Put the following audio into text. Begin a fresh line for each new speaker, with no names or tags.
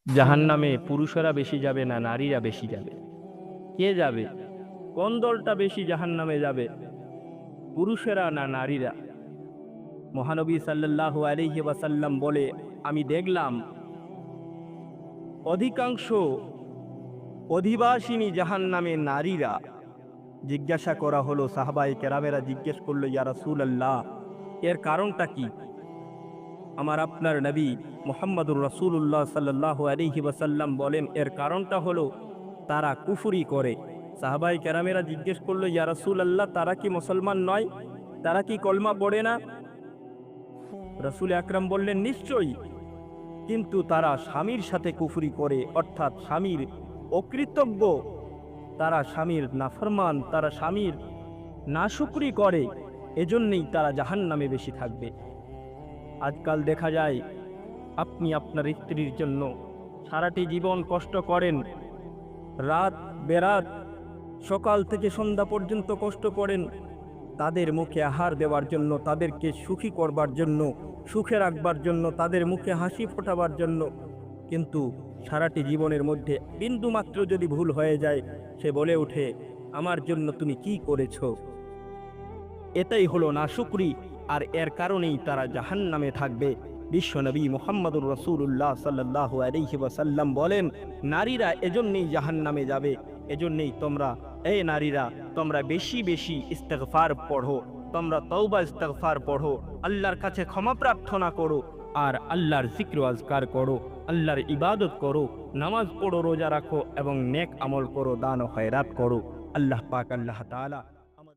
জাহান্নামে পুরুষেরা বেশি যাবে না নারীরা বেশি যাবে? কে যাবে? কোন দলটা বেশি জাহান্নামে যাবে, পুরুষেরা না নারীরা? মহানবী সাল্লাল্লাহু আলাইহি ওয়াসাল্লাম বলে, আমি দেখলাম অধিকাংশ অধিবাসিনী জাহান্নামে নারীরা। জিজ্ঞাসা করা হলো, সাহাবায়ে কেরামেরা জিজ্ঞেস করলো, ইয়া রাসূলুল্লাহ, এর কারণটা কি? আমার আপনার নবী মুহাম্মদুর রাসূলুল্লাহ সাল্লাল্লাহু আলাইহি ওয়াসাল্লাম বলেন, এর কারণটা হলো তারা কুফরি করে। সাহাবায়ে কেরামেরা জিজ্ঞেস করলো, ইয়া রাসূলুল্লাহ, তারা কি মুসলমান নয়? তারা কি কলমা পড়ে না? রাসূল আকরাম বললেন, নিশ্চয়ই, কিন্তু তারা স্বামীর সাথে কুফরি করে, অর্থাৎ স্বামীর অকৃতজ্ঞ, তারা স্বামীর নাফরমান, তারা স্বামীর নাশুকরি করে, এজন্যই তারা জাহান্নামে বেশি থাকবে। আজকাল দেখা যায় আপনি আপনার স্ত্রীর জন্য সারাটি জীবন কষ্ট করেন, রাত বেরাত সকাল থেকে সন্ধ্যা পর্যন্ত কষ্ট করেন তাদের মুখে আহার দেওয়ার জন্য, তাদেরকে সুখী করবার জন্য, সুখে রাখবার জন্য, তাদের মুখে হাসি ফোটাবার জন্য। কিন্তু সারাটি জীবনের মধ্যে বিন্দু মাত্র যদি ভুল হয়ে যায়, সে বলে ওঠে, আমার জন্য তুমি কি করেছো? এটাই হলো নাশুকরি, আর এর কারণেই তারা জাহান্নামে থাকবে। বিশ্বনবী মুহাম্মদুর রাসূলুল্লাহ সাল্লাল্লাহু আলাইহি ওয়াসাল্লাম বলেন, নারীরা এজন্যই জাহান্নামে যাবে। এজন্যই তোমরা, এই নারীরা, তোমরা বেশি বেশি ইস্তেগফার পড়ো, তোমরা তওবা ইস্তেগফার পড়ো, আল্লাহর কাছে ক্ষমা প্রার্থনা করো, আর আল্লাহর জিক্র আজকার করো, আল্লাহর ইবাদত করো, নামাজ পড়ো, রোজা রাখো এবং নেক আমল করো, দান ও খয়রাত করো। আল্লাহ পাক, আল্লাহ তাআলা